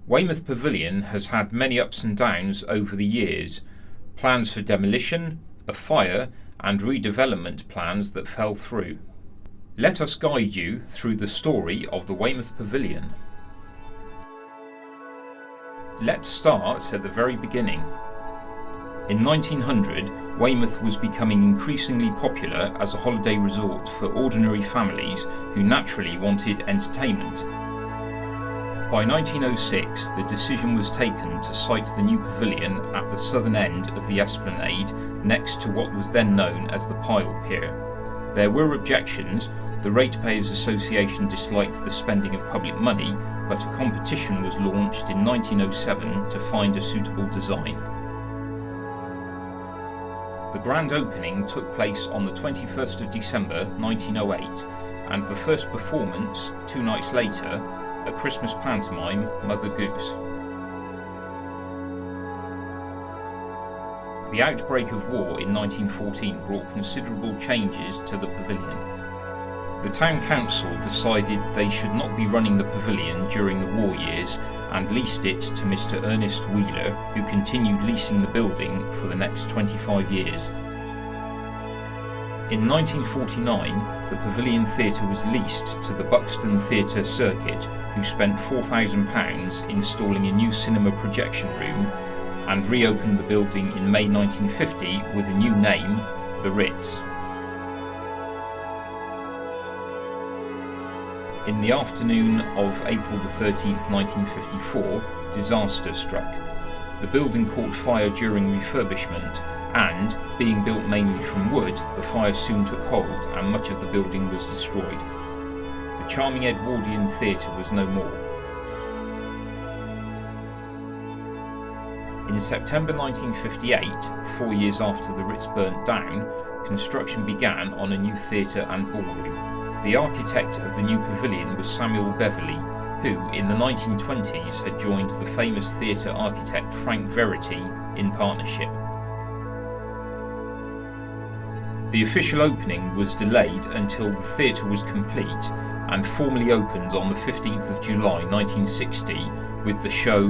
Weymouth Pavilion has had many ups and downs over the years, plans for demolition, a fire and redevelopment plans that fell through. Let us guide you through the story of the Weymouth Pavilion. Let's start at the very beginning. In 1900, Weymouth was becoming increasingly popular as a holiday resort for ordinary families who naturally wanted entertainment. By 1906, the decision was taken to site the new pavilion at the southern end of the esplanade next to what was then known as the Pile Pier. There were objections. The Ratepayers Association disliked the spending of public money, but a competition was launched in 1907 to find a suitable design. The grand opening took place on the 21st of December 1908, and the first performance, 2 nights later, a Christmas pantomime, Mother Goose. The outbreak of war in 1914 brought considerable changes to the pavilion. The town council decided they should not be running the pavilion during the war years and leased it to Mr. Ernest Wheeler, who continued leasing the building for the next 25 years. In 1949, the Pavilion Theatre was leased to the Buxton Theatre Circuit, who spent £4,000 installing a new cinema projection room and reopened the building in May 1950 with a new name, the Ritz. In the afternoon of April 13, 1954, disaster struck. The building caught fire during refurbishment and, being built mainly from wood, the fire soon took hold and much of the building was destroyed. The charming Edwardian Theatre was no more. In September 1958, 4 years after the Ritz burnt down, construction began on a new theatre and ballroom. The architect of the new pavilion was Samuel Beverley, who in the 1920s had joined the famous theatre architect Frank Verity in partnership. The official opening was delayed until the theatre was complete and formally opened on the 15th of July 1960 with the show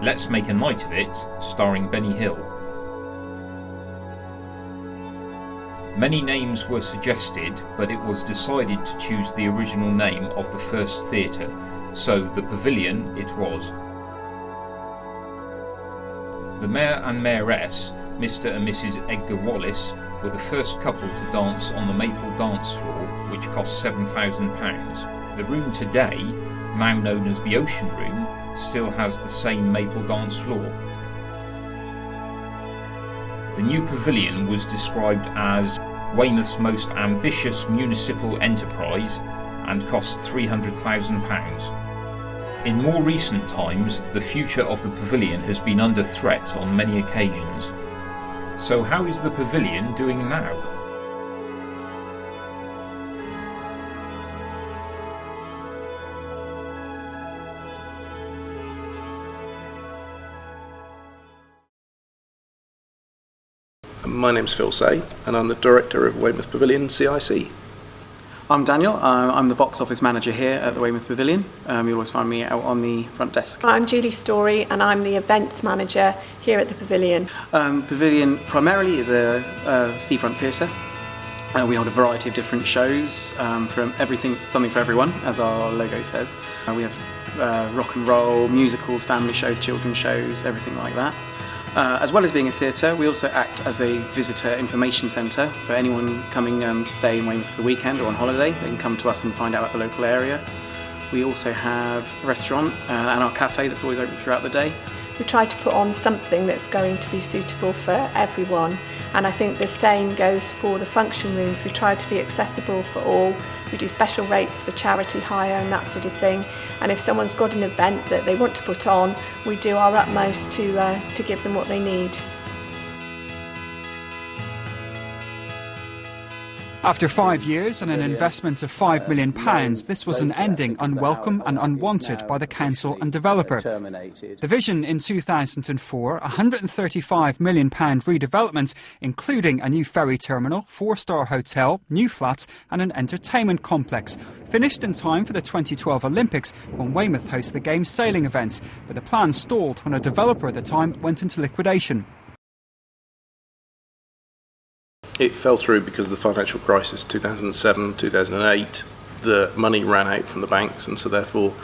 Let's Make a Night of It, starring Benny Hill. Many names were suggested, but it was decided to choose the original name of the first theatre, so the Pavilion it was. The Mayor and Mayoress, Mr. and Mrs. Edgar Wallace, were the first couple to dance on the Maple dance floor, which cost £7,000. The room today, now known as the Ocean Room, still has the same maple dance floor. The new pavilion was described as Weymouth's most ambitious municipal enterprise and cost £300,000. In more recent times, the future of the pavilion has been under threat on many occasions. So how is the pavilion doing now? My name's Phil Say, and I'm the director of Weymouth Pavilion CIC. I'm Daniel. I'm the box office manager here at the Weymouth Pavilion. You'll always find me out on the front desk. I'm Julie Story and I'm the events manager here at the Pavilion. Pavilion primarily is a seafront theatre. We hold a variety of different shows, from everything, something for everyone, as our logo says. We have rock and roll, musicals, family shows, children's shows, everything like that. As well as being a theatre, we also act as a visitor information centre for anyone coming to stay in Weymouth for the weekend or on holiday. They can come to us and find out about the local area. We also have a restaurant and our cafe that's always open throughout the day. We try to put on something that's going to be suitable for everyone, and I think the same goes for the function rooms. We try to be accessible for all. We do special rates for charity hire and that sort of thing, and if someone's got an event that they want to put on, we do our utmost to give them what they need. After 5 years and an investment of £5 million, this was an ending unwelcome and unwanted by the council and developer. The vision in 2004, a £135 million redevelopment, including a new ferry terminal, 4-star hotel, new flats and an entertainment complex, finished in time for the 2012 Olympics when Weymouth hosts the game's sailing events, but the plan stalled when a developer at the time went into liquidation. It fell through because of the financial crisis, 2007, 2008. The money ran out from the banks, and so therefore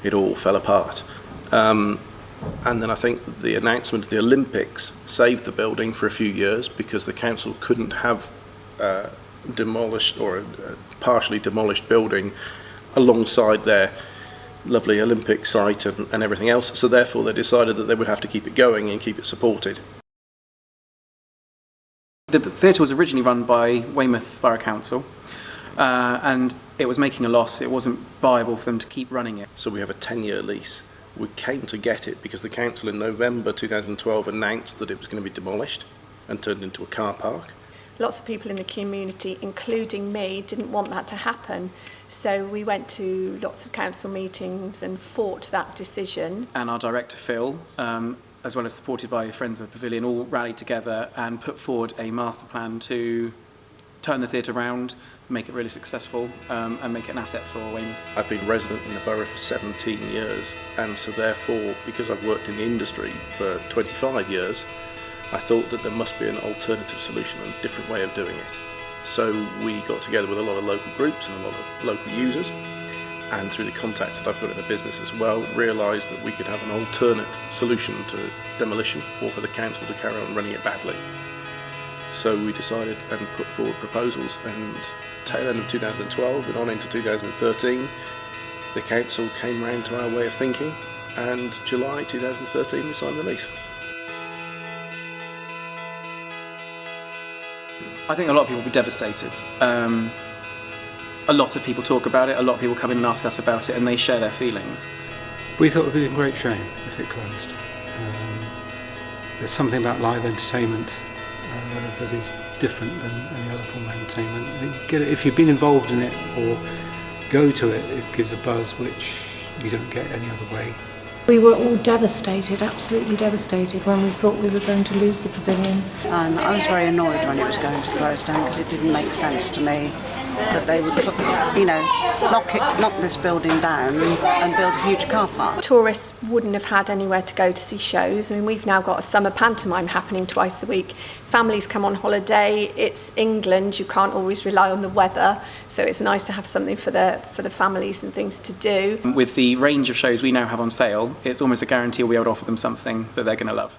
it all fell apart. And then I think the announcement of the Olympics saved the building for a few years because the council couldn't have demolished or a partially demolished building alongside their lovely Olympic site and everything else. So therefore they decided that they would have to keep it going and keep it supported. The theatre was originally run by Weymouth Borough Council, and it was making a loss. It wasn't viable for them to keep running it. So we have a 10-year lease. We came to get it because the council in November 2012 announced that it was going to be demolished and turned into a car park. Lots of people in the community, including me, didn't want that to happen. So we went to lots of council meetings and fought that decision. And our director, Phil, as well as supported by Friends of the Pavilion, all rallied together and put forward a master plan to turn the theatre around, make it really successful, and make it an asset for Weymouth. I've been resident in the borough for 17 years, and so therefore, because I've worked in the industry for 25 years, I thought that there must be an alternative solution and a different way of doing it. So we got together with a lot of local groups and a lot of local users, and through the contacts that I've got in the business as well, realised that we could have an alternate solution to demolition or for the council to carry on running it badly. So we decided and put forward proposals, and tail end of 2012 and on into 2013, the council came round to our way of thinking, and July 2013 we signed the lease. I think a lot of people will be devastated. A lot of people talk about it, a lot of people come in and ask us about it, and they share their feelings. We thought it would be a great shame if it closed. There's something about live entertainment that is different than any other form of entertainment. If you've been involved in it or go to it, it gives a buzz which you don't get any other way. We were all devastated, absolutely devastated, when we thought we were going to lose the pavilion. And I was very annoyed when it was going to close down because it didn't make sense to me that they would put, knock this building down and build a huge car park. Tourists wouldn't have had anywhere to go to see shows. I mean, we've now got a summer pantomime happening twice a week. Families come on holiday. It's England. You can't always rely on the weather. So it's nice to have something for the families and things to do. With the range of shows we now have on sale, it's almost a guarantee we'll be able to offer them something that they're going to love.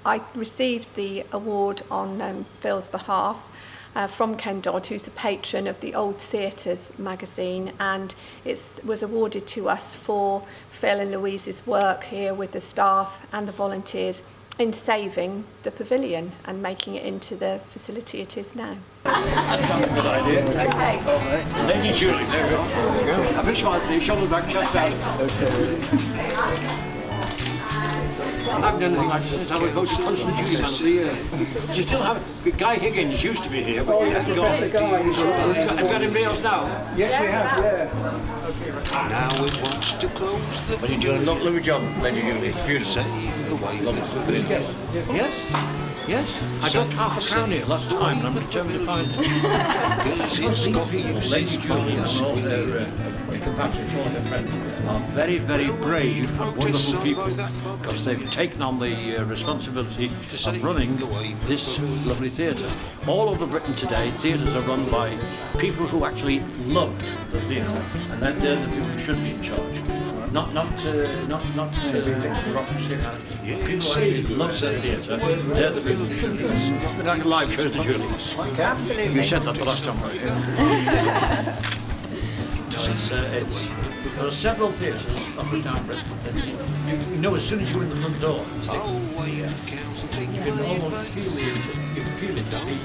I received the award on Phil's behalf from Ken Dodd, who's the patron of the Old Theatres magazine, and it was awarded to us for Phil and Louise's work here with the staff and the volunteers in saving the pavilion and making it into the facility it is now. That sounds a good idea. Okay. Lady Julie, there we go. Have a smile, please. Shoulder back, chest out. I haven't done anything like this since I was voted Constant Duty Man of the Year. Do you still have it? Guy Higgins used to be here, but he hasn't gone. Have you got anybody else now? Yes, we have, yeah. Now it wants to close the... But you're doing a lovely job, Lady Julie. It's beautiful. Lovely. Yes? Yes? I got £half a crown here last time and I'm determined to find it. Lady Julie and all their compatriots, all their friends are very, very brave and wonderful people because they've taken on the responsibility of running this lovely theatre. All over Britain today, theatres are run by people who actually love the theatre, and they're the people who should be in charge. Not bureaucracy. People who actually love their theatre, they're the people who should be. Like a live show, the Julie. Absolutely. You said that the last time we were here. There are several theatres up and down Britain. You know as soon as you're in the front door, you can almost feel it that the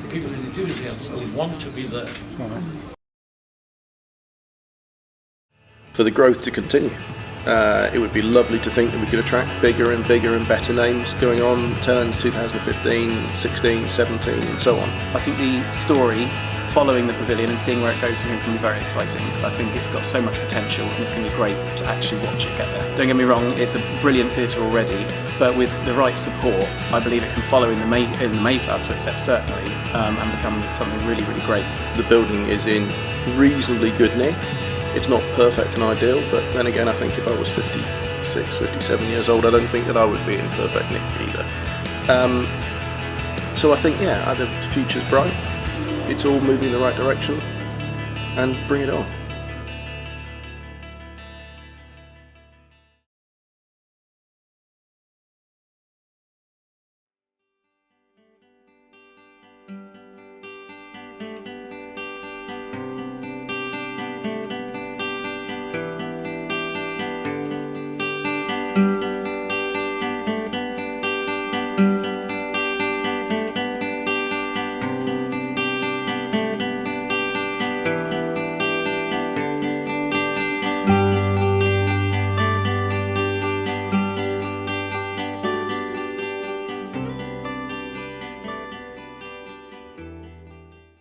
people in the theatre will want to be there. For the growth to continue. It would be lovely to think that we could attract bigger and bigger and better names going on, turn 2015, 16, 17 and so on. I think the story following the pavilion and seeing where it goes from here is going to be very exciting because I think it's got so much potential and it's going to be great to actually watch it get there. Don't get me wrong, it's a brilliant theatre already, but with the right support I believe it can follow in the Mayflower's footsteps certainly and become something really, really great. The building is in reasonably good nick. It's not perfect and ideal, but then again I think if I was 56, 57 years old I don't think that I would be in perfect nick either. So I think the future's bright. It's all moving in the right direction, and bring it on.